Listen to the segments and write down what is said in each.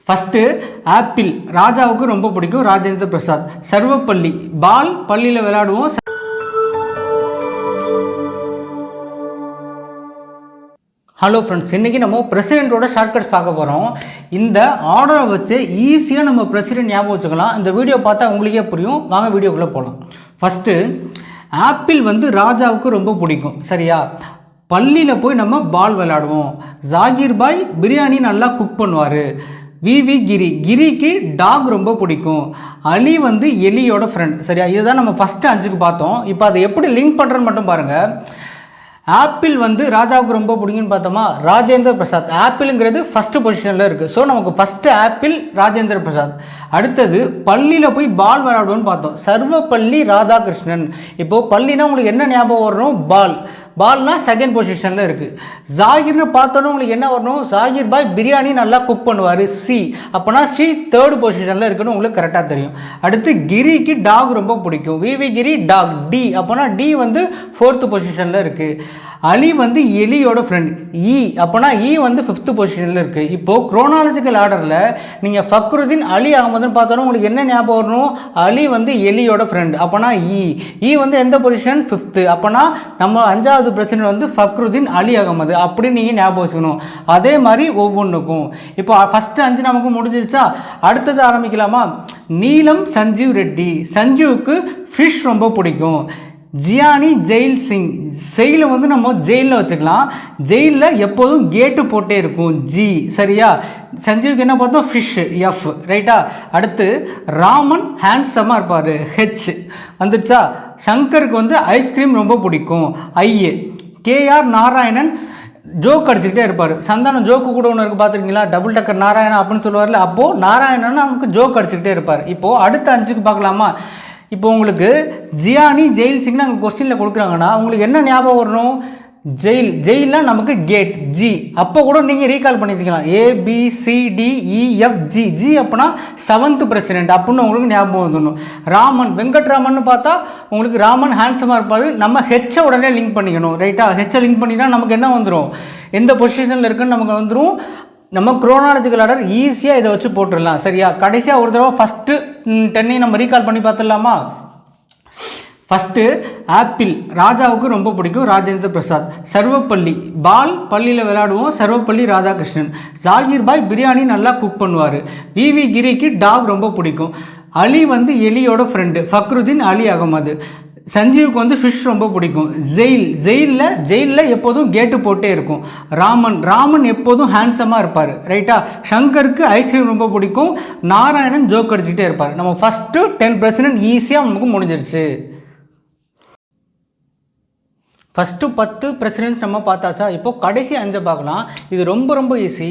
First apple ராஜாவுக்கு ரொம்ப பிடிக்கும், ராஜேந்திர பிரசாத். சர்வப்பள்ளி பால், பள்ளியில் விளையாடுவோம். ஹலோ ஃப்ரெண்ட்ஸ், இன்றைக்கி நம்ம பிரசிடெண்ட்டோட ஷார்ட்கட்ஸ் பார்க்க போகிறோம். இந்த ஆர்டரை வச்சு ஈஸியாக நம்ம பிரசிடெண்ட் ஞாபகம் வச்சுக்கலாம். இந்த வீடியோ பார்த்தா உங்களுக்கே புரியும். வாங்க வீடியோக்குள்ளே போகலாம். ஃபஸ்ட்டு ஆப்பிள் ராஜாவுக்கு ரொம்ப பிடிக்கும், சரியா? பள்ளியில் போய் நம்ம பால் விளையாடுவோம். ஜாகிர் பாய் பிரியாணி நல்லா குக் பண்ணுவார். விவி கிரிக்கு டாக் ரொம்ப பிடிக்கும். அலி எலியோட ஃப்ரெண்ட், சரியா? இதுதான் நம்ம ஃபஸ்ட்டு 5க்கு பார்த்தோம். இப்போ அதை எப்படி லிங்க் பண்ணுறேன்னு மட்டும் பாருங்கள். ஆப்பிள் ராஜாவுக்கு ரொம்ப பிடிக்கும்னு பார்த்தோமா, ராஜேந்திர பிரசாத். ஆப்பிளுங்கிறது ஃபஸ்ட்டு பொசிஷனில் இருக்குது. ஸோ நமக்கு ஃபஸ்ட்டு ஆப்பிள் ராஜேந்திர பிரசாத். அடுத்தது பள்ளியில் போய் பால் விளையாடுவோன்னு பார்த்தோம், சர்வப்பள்ளி ராதாகிருஷ்ணன். இப்போது பள்ளினா உங்களுக்கு என்ன ஞாபகம் வரணும்? பால். பால்னா செகண்ட் பொசிஷனில் இருக்குது. ஜாகிர்னு பார்த்தோன்னா உங்களுக்கு என்ன வரணும்? ஜாகிர் பாய் பிரியாணி நல்லா குக் பண்ணுவார், சி. அப்போனா சி தேர்டு பொசிஷனில் இருக்குன்னு உங்களுக்கு கரெக்டாக தெரியும். அடுத்து கிரிக்கு டாக் ரொம்ப பிடிக்கும், விவி கிரி டாக், டி. அப்போனா டி ஃபோர்த்து பொசிஷனில் இருக்குது. அலி எலியோட ஃப்ரெண்ட், இ. அப்போனா இ 5th பொசிஷனில் இருக்குது. இப்போது குரோனாலஜிக்கல் ஆர்டரில் நீங்கள் ஃபக்ருதீன் அலி அகமதுன்னு பார்த்தோன்னா உங்களுக்கு என்ன ஞாபகம் வரணும்? அலி எலியோட ஃப்ரெண்ட். அப்போனா இ எந்த பொசிஷன்? 5th. அப்போனா நம்ம 5வது பிரசிடெண்ட் ஃபக்ருதீன் அலி அகமது அப்படின்னு நீங்கள் ஞாபகம் வச்சுக்கணும். அதே மாதிரி ஒவ்வொன்றுக்கும். இப்போ ஃபஸ்ட்டு 5 நமக்கு முடிஞ்சிருச்சா? அடுத்தது ஆரம்பிக்கலாமா? நீலம் சஞ்சீவ் ரெட்டி. சஞ்சீவுக்கு ஃபிஷ் ரொம்ப பிடிக்கும். Gianni jail Singh. ஜெயிலை நம்ம ஜெயிலில் வச்சுக்கலாம். ஜெயிலில் எப்போதும் கேட்டு போட்டே இருக்கும், ஜி. சரியா? சஞ்சீவுக்கு என்ன பார்த்தோம்? Fish, F. ரைட்டா? அடுத்து ராமன் ஹேண்ட்ஸமாக இருப்பார், ஹெச். வந்துருச்சா? சங்கருக்கு ஐஸ்கிரீம் ரொம்ப பிடிக்கும், ஐ. கேஆர் நாராயணன் ஜோக் அடிச்சுக்கிட்டே இருப்பார். சந்தானம் ஜோக்கு கூட ஒன்று இருக்குது, பார்த்துருக்கீங்களா? டபுள் டக்கர் நாராயணன் அப்படின்னு சொல்லுவார்ல. அப்போது நாராயணன் நமக்கு ஜோக் அடிச்சுக்கிட்டே இருப்பார். இப்போது அடுத்த 5க்கு பார்க்கலாமா? இப்போ உங்களுக்கு ஜியானி ஜெயில் சிங்னு அங்கே கொஸ்டினில் கொடுக்குறாங்கன்னா உங்களுக்கு என்ன ஞாபகம் வரணும்? ஜெயிலாம் நமக்கு கேட், ஜி. அப்போ கூட நீங்கள் ரீகால் பண்ணிக்கலாம், ABCDEF G. ஜி அப்போனா 7th பிரசிடெண்ட் அப்படின்னு உங்களுக்கு ஞாபகம் வந்துடணும். ராமன், வெங்கட்ராமன் பார்த்தா உங்களுக்கு ராமன் ஹேண்ட்ஸமாக இருப்பார். நம்ம ஹெச்சை உடனே லிங்க் பண்ணிக்கணும், ரைட்டா? ஹெச்சை லிங்க் பண்ணினா நமக்கு என்ன வந்துடும்? எந்த பொசிஷனில் இருக்குன்னு நமக்கு வந்துடும். நம்ம குரோனாலஜிக்கல் ஆர்டர் ஈஸியாக இதை வச்சு போட்டுடலாம், சரியா? கடைசியாக ஒரு தடவை ஃபஸ்ட்டு 10 நம்ம ரீகால் பண்ணி பார்த்துடலாமா? ஃபஸ்ட்டு ஆப்பிள் ராஜாவுக்கு ரொம்ப பிடிக்கும், ராஜேந்திர பிரசாத். சர்வப்பள்ளி பால், பள்ளியில் விளையாடுவோம், சர்வப்பள்ளி ராதாகிருஷ்ணன். ஜாகிர் பாய் பிரியாணி நல்லா குக் பண்ணுவார். விவி கிரிக்கு டாக் ரொம்ப பிடிக்கும். அலி எலியோட ஃப்ரெண்டு, ஃபக்ருதீன் அலி அகமது. சஞ்சீவுக்கு ஃபிஷ் ரொம்ப பிடிக்கும். ஜெயிலில் எப்போதும் கேட்டு போட்டே இருக்கும். ராமன் எப்போதும் ஹேண்ட்ஸமாக இருப்பார், ரைட்டா? சங்கருக்கு ஐஸ்கிரீம் ரொம்ப பிடிக்கும். நாராயணன் ஜோக் அடிச்சுக்கிட்டே இருப்பார். நம்ம ஃபஸ்ட்டு 10 பிரசிடெண்ட் ஈஸியாக நமக்கு முடிஞ்சிருச்சு. ஃபஸ்ட்டு 10 பிரசிடெண்ட்ஸ் நம்ம பார்த்தாச்சா? இப்போது கடைசி 5 பார்க்கலாம். இது ரொம்ப ரொம்ப ஈஸி,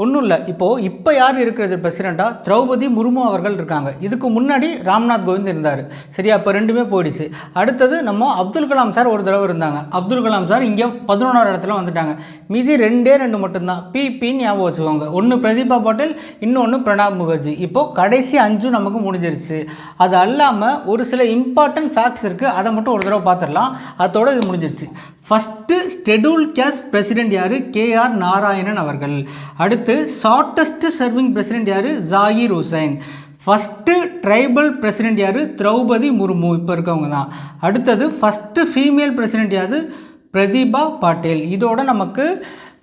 ஒன்றும் இல்லை. இப்போ யார் இருக்கிறது பிரசிடெண்ட்டாக? திரௌபதி முர்மு அவர்கள் இருக்காங்க. இதுக்கு முன்னாடி ராம்நாத் கோவிந்த் இருந்தார், சரியா? இப்போ ரெண்டுமே போயிடுச்சு. அடுத்தது நம்ம அப்துல் கலாம் சார் ஒரு தடவை இருந்தாங்க. அப்துல் கலாம் சார் இங்கே 11வது இடத்துல வந்துட்டாங்க. மீதி 2 மட்டும்தான். பின்னு ஞாபகம் வச்சுக்கோங்க. ஒன்று பிரதீபா பாட்டில், இன்னொன்று பிரணாப் முகர்ஜி. இப்போது கடைசி 5 நமக்கு முடிஞ்சிருச்சு. அது அல்லாமல் ஒரு சில இம்பார்ட்டன்ட் ஃபேக்ட்ஸ் இருக்குது, அதை மட்டும் ஒரு தடவை பார்த்துடலாம். அதோட இது முடிஞ்சிருச்சு. ஃபஸ்ட்டு ஷெட்யூல் கேஸ்ட் பிரசிடெண்ட் யார்? கேஆர் நாராயணன் அவர்கள். அடுத்து ஷார்ட்டஸ்ட் சர்விங் பிரசிடெண்ட் யார்? Zakir Hussain. First tribal president யார்? திரௌபதி முர்மு, இப்போ இருக்கவங்க தான். அடுத்தது ஃபஸ்ட்டு ஃபீமேல் பிரசிடெண்ட் யார்? பிரதீபா பாட்டேல். இதோட நமக்கு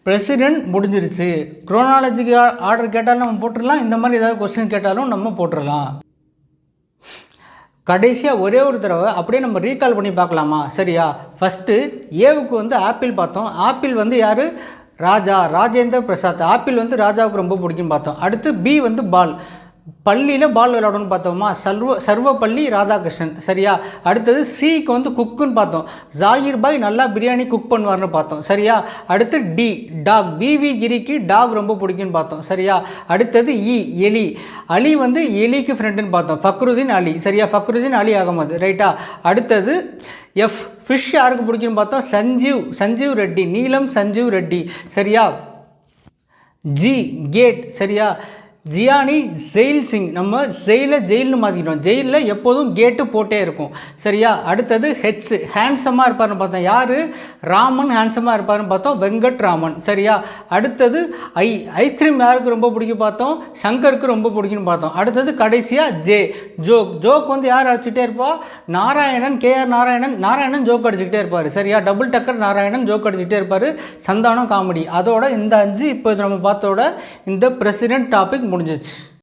பிரசிடெண்ட் முடிஞ்சிருச்சு. குரோனாலஜிக்கல் ஆர்டர் கேட்டாலும் நம்ம போட்டுடலாம், இந்த மாதிரி ஏதாவது கொஸ்டின் கேட்டாலும் நம்ம போட்டுடலாம். கடைசியாக ஒரே ஒரு தடவை அப்படியே நம்ம ரீகால் பண்ணி பார்க்கலாமா? சரியா? ஃபஸ்ட்டு ஏவுக்கு ஆப்பிள் பார்த்தோம். ஆப்பிள் யார்? ராஜேந்திர பிரசாத். ஆப்பிள் ராஜாவுக்கு ரொம்ப பிடிக்கும் பார்த்தோம். அடுத்து பி பால், பள்ளியில் பால் விளையாடணும்னு பார்த்தோமா? சர்வப்பள்ளி ராதாகிருஷ்ணன், சரியா? அடுத்தது சிக்கு குக்குன்னு பார்த்தோம். ஜாகிர் பாய் நல்லா பிரியாணி குக் பண்ணுவார்னு பார்த்தோம், சரியா? அடுத்து டி டாக், விவி கிரிக்கு டாக் ரொம்ப பிடிக்கும்னு பார்த்தோம், சரியா? அடுத்தது இ எலி. அலி எலிக்கு ஃப்ரெண்டுன்னு பார்த்தோம், ஃபக்ருதீன் அலி, சரியா? ஃபக்ருதீன் அலி அகமது, ரைட்டா? அடுத்தது எஃப் ஃபிஷ் யாருக்கு பிடிக்கும்னு பார்த்தோம்? சஞ்சீவ் ரெட்டி, நீலம் சஞ்சீவ் ரெட்டி, சரியா? ஜி கேட், சரியா? ஜியானி ஜெயில் சிங், நம்ம ஜெயில்னு மாற்றிக்கிட்டோம். ஜெயிலில் எப்போதும் கேட்டு போட்டே இருக்கும். சரியா? அடுத்தது ஹெச், ஹேண்ட்ஸமாக இருப்பார்னு பார்த்தோம். யார்? ராமன் ஹேண்ட்ஸமாக இருப்பார்னு பார்த்தோம், வெங்கட் ராமன். சரியா? அடுத்தது ஐ, ஐஸ்கிரீம் யாருக்கு ரொம்ப பிடிக்கும் பார்த்தோம், சங்கருக்கு ரொம்ப பிடிக்கும்னு பார்த்தோம். அடுத்தது கடைசியாக ஜே, ஜோக். ஜோக் வந்து யார் அடிச்சுட்டே இருப்பா? நாராயணன், கேஆர் நாராயணன். நாராயணன் ஜோக் அடிச்சுக்கிட்டே இருப்பார். சரியா? டபுள் டக்கர் நாராயணன் ஜோக் அடிச்சுக்கிட்டே இருப்பார். சந்தானம் காமெடி. அதோட இந்த 5 இப்போ நம்ம பார்த்தோட இந்த பிரசிடென்ட் டாபிக் முடிஞ்சிச்சு.